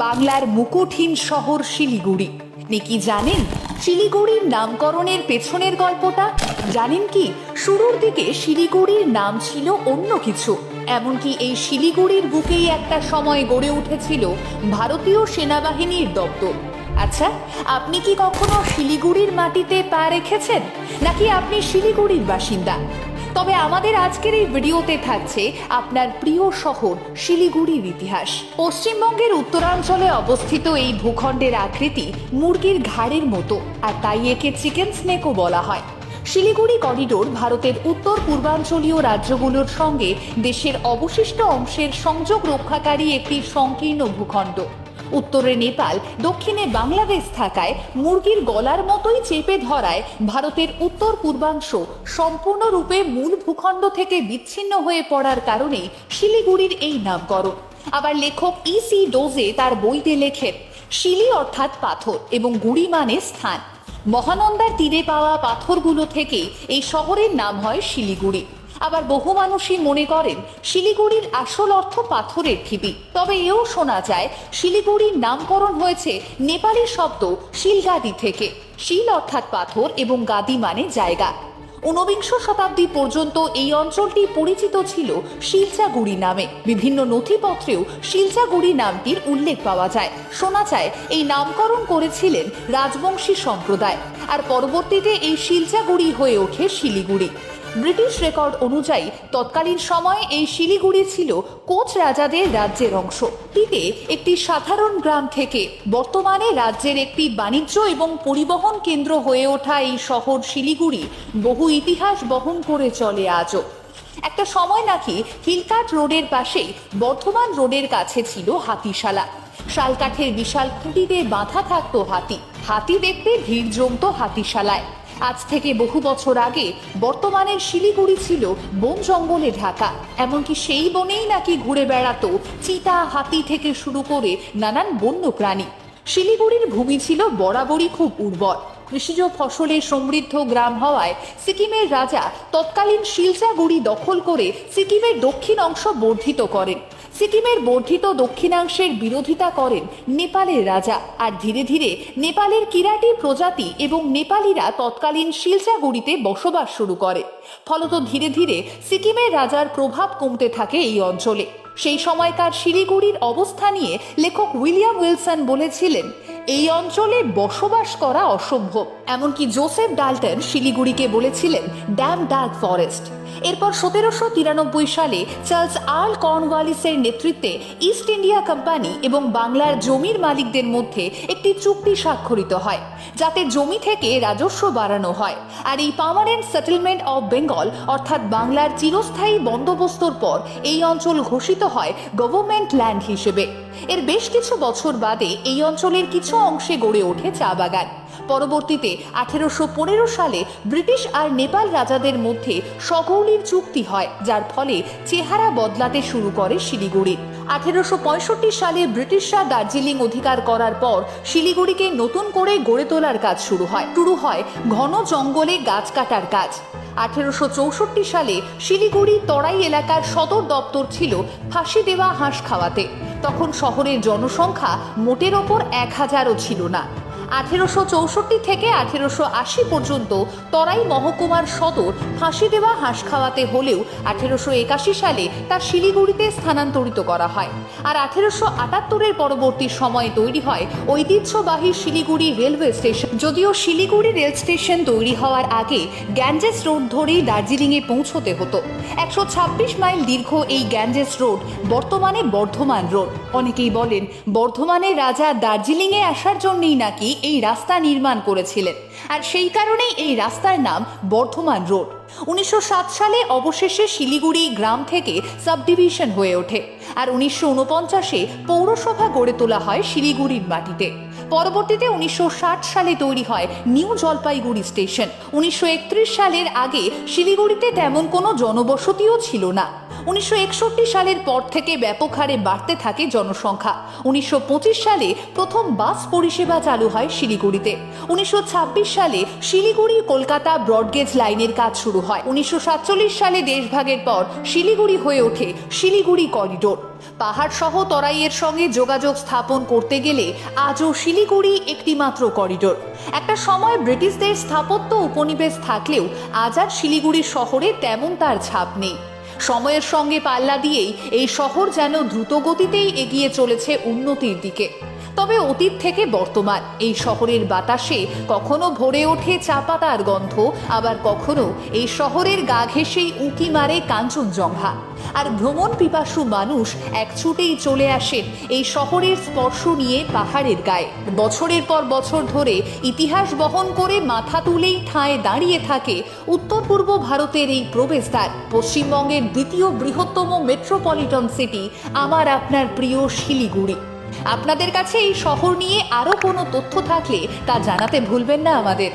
বাংলার মুকুটহীন শহর শিলিগুড়ি। আপনি কি জানেন শিলিগুড়ির নামকরণের পেছনের গল্পটা? জানেন কি, শুরুর দিকে শিলিগুড়ির নাম ছিল অন্য কিছু। এমনকি এই শিলিগুড়ির বুকেই একটা সময় গড়ে উঠেছিল ভারতীয় সেনাবাহিনীর দপ্তর। আচ্ছা, আপনি কি কখনো শিলিগুড়ির মাটিতে পা রেখেছেন, নাকি আপনি শিলিগুড়ির বাসিন্দা? তবে আমাদের আজকের এই ভিডিওতে থাকছে আপনার প্রিয় শহর শিলিগুড়ির ইতিহাস। পশ্চিমবঙ্গের উত্তরাঞ্চলে অবস্থিত এই ভূখণ্ডের আকৃতি মুরগির ঘাড়ের মতো, আর তাই একে চিকেন স্নেকও বলা হয়। শিলিগুড়ি করিডোর ভারতের উত্তর পূর্বাঞ্চলীয় রাজ্যগুলোর সঙ্গে দেশের অবশিষ্ট অংশের সংযোগ রক্ষাকারী একটি সংকীর্ণ ভূখণ্ড। উত্তরে নেপাল, দক্ষিণে বাংলাদেশ থাকায় মুরগির গলার মতোই চেপে ধরায় ভারতের উত্তর পূর্বাংশ সম্পূর্ণরূপে মূল ভূখণ্ড থেকে বিচ্ছিন্ন হয়ে পড়ার কারণে শিলিগুড়ির এই নামকরণ। আবার লেখক ইসি ডোজে তার বইতে লেখেন, শিলি অর্থাৎ পাথর এবং গুড়ি মানে স্থান। মহানন্দার তীরে পাওয়া পাথরগুলো থেকে এই শহরের নাম হয় শিলিগুড়ি। আবার বহু মানুষই মনে করেন শিলিগুড়ির আসল অর্থ পাথরের ঢিবি। তবে এও শোনা যায় শিলিগুড়ির নামকরণ হয়েছে নেপালি শব্দ শিলগাদি থেকে। শিল অর্থাৎ পাথর এবং গাদি মানে জায়গা। ঊনবিংশ শতাব্দী পর্যন্ত এই অঞ্চলটি পরিচিত ছিল শিলচাগুড়ি নামে। বিভিন্ন নথিপত্রেও শিলচাগুড়ি নামটির উল্লেখ পাওয়া যায়। শোনা যায় এই নামকরণ করেছিলেন রাজবংশী সম্প্রদায়, আর পরবর্তীতে এই শিলচাগুড়ি হয়ে ওঠে শিলিগুড়ি। ব্রিটিশ রেকর্ড অনুযায়ী তৎকালীন সময়ে এই শিলিগুড়ি ছিল কোচ রাজাদের রাজ্যের অংশ। টিতে একটি সাধারণ গ্রাম থেকে বর্তমানে রাজ্যের একটি বাণিজ্য এবং পরিবহন কেন্দ্র হয়ে ওঠা এই শহর শিলিগুড়ি বহু ইতিহাস বহন করে চলে আজও। একটা সময় নাকি হিলকাট রোডের পাশেই বর্ধমান রোডের কাছে ছিল হাতিশালা। শালকাঠের বিশাল খুঁটিতে বাঁধা থাকতো হাতি। হাতি দেখতে ভিড় জমতো হাতিশালায়। আজ থেকে বহু বছর আগে বর্তমানের শিলিগুড়ি ছিল বন জঙ্গলে ঢাকা। এমনকি সেই বনেই নাকি ঘুরে বেড়াতো চিতা, হাতি থেকে শুরু করে নানান বন্য প্রাণী। শিলিগুড়ির ভূমি ছিল বরাবরই খুব উর্বর। কৃষিজ ফসলে সমৃদ্ধ গ্রাম হওয়ায় সিকিমের রাজা তৎকালীন শিলচাগুড়ি দখল করে সিকিমের দক্ষিণ অংশ বর্ধিত করেন। সিকিমের বর্ধিত দক্ষিণাংশের বিরোধিতা করেন নেপালের রাজা, আর ধীরে ধীরে নেপালের কিরাটি প্রজাতি এবং নেপালিরা তৎকালীন শিলচাগুড়িতে বসবাস শুরু করে। ফলত ধীরে ধীরে সিকিমের রাজার প্রভাব কমতে থাকে এই অঞ্চলে। সেই সময়কার শিলিগুড়ির অবস্থা নিয়ে লেখক উইলিয়াম উইলসন বলেছিলেন, এই অঞ্চলে বসবাস করা অসম্ভব। এমনকি জোসেফ ডাল্টন শিলিগুড়িকে বলেছিলেন ড্যাম ডার্ক ফরেস্ট। এরপর 1793 সালে চার্লস আর্ল কর্নওয়ালিসের নেতৃত্বে ইস্ট ইন্ডিয়া কোম্পানি এবং বাংলার জমির মালিকদের মধ্যে একটি চুক্তি স্বাক্ষরিত হয়, যাতে জমি থেকে রাজস্ব বাড়ানো হয়। আর এই পার্মানেন্ট সেটেলমেন্ট অফ বেঙ্গল অর্থাৎ বাংলার চিরস্থায়ী বন্দোবস্তর পর এই অঞ্চল ঘোষিত হয় গভর্নমেন্ট ল্যান্ড হিসেবে। এর বেশ কিছু বছর বাদে এই অঞ্চলের কিছু অংশে গড়ে ওঠে চা বাগান। পরবর্তীতে 1815 সালে ব্রিটিশ আর নেপাল রাজাদের মধ্যে সগৌলির চুক্তি হয়, যার ফলে চেহারা বদলাতে শুরু করে শিলিগুড়ির। 1865 সালে ব্রিটিশরা দার্জিলিং অধিকার করার পর শিলিগুড়িকে নতুন করে গড়ে তোলার কাজ শুরু হয় ঘন জঙ্গলে গাছ কাটার কাজ। 1864 সালে শিলিগুড়ি তরাই এলাকার সদর দপ্তর ছিল ফাঁসি দেওয়া হাঁস খাওয়াতে। তখন শহরের জনসংখ্যা মোটের ওপর 1000ও ছিল না। 1864 থেকে 1880 পর্যন্ত তরাই মহকুমার সদর ফাঁসি দেওয়া হাঁস খাওয়াতে হলেও 1881 সালে তা শিলিগুড়িতে স্থানান্তরিত করা হয়। আর 1878-এর পরবর্তী সময়ে তৈরি হয় ঐতিহ্যবাহী শিলিগুড়ি রেলওয়ে স্টেশন। যদিও শিলিগুড়ি রেল স্টেশন তৈরি হওয়ার আগে গ্যাঞ্জেস রোড ধরেই দার্জিলিংয়ে পৌঁছতে হতো। 126 মাইল দীর্ঘ এই গ্যাঞ্জেস রোড বর্তমানে বর্ধমান রোড। অনেকেই বলেন বর্ধমানের রাজা দার্জিলিংয়ে আসার জন্যই নাকি এই রাস্তা নির্মাণ করেছিলেন, আর সেই কারণেই এই রাস্তার নাম বর্ধমান রোড। 1907 সালে অবশেষে শিলিগুড়ি গ্রাম থেকে সাবডিভিশন হয়ে ওঠে, আর 1949-এ পৌরসভা গড়ে তোলা হয় শিলিগুড়ির মাটিতে। পরবর্তীতে 1960 সালে তৈরি হয় নিউ জলপাইগুড়ি স্টেশন। 1931 সালের আগে শিলিগুড়িতে তেমন কোনো জনবসতিও ছিল না। 1961 সালের পর থেকে ব্যাপক হারে বাড়তে থাকে জনসংখ্যা। 1925 সালে প্রথম বাস পরিষেবা চালু হয় শিলিগুড়িতে। 1926 সালে শিলিগুড়ি কলকাতা ব্রডগেজ লাইনের কাজ শুরু হয়। 1947 সালে দেশভাগের পর শিলিগুড়ি হয়ে ওঠে শিলিগুড়ি করিডোর। পাহাড় সহ তরাইয়ের সঙ্গে যোগাযোগ স্থাপন করতে গেলে আজও শিলিগুড়ি একটি মাত্র করিডোর। একটা সময় ব্রিটিশদের স্থাপত্য উপনিবেশ থাকলেও আজ আর শিলিগুড়ি শহরে তেমন তার ছাপ নেই। সময়ের সঙ্গে পাল্লা দিয়েই এই শহর যেন দ্রুত গতিতেই এগিয়ে চলেছে উন্নতির দিকে। তবে অতীত থেকে বর্তমান এই শহরের বাতাসে কখনো ভরে ওঠে চা পাতার গন্ধ, আবার কখনো এই শহরের গা ঘেঁষেই উঁকি মারে কাঞ্চনজঙ্ঘা। আর ভ্রমণ পিপাসু মানুষ এক ছুটেই চলে আসেন এই শহরের স্পর্শ নিয়ে পাহাড়ের গায়ে। বছরের পর বছর ধরে ইতিহাস বহন করে মাথা তুলেই ঠাঁয়ে দাঁড়িয়ে থাকে উত্তর পূর্ব ভারতের এই প্রবেশদ্বার, পশ্চিমবঙ্গের দ্বিতীয় বৃহত্তম মেট্রোপলিটন সিটি, আমার আপনার প্রিয় শিলিগুড়ি। আপনাদের কাছে এই শহর নিয়ে আরও কোনো তথ্য থাকলে তা জানাতে ভুলবেন না আমাদের।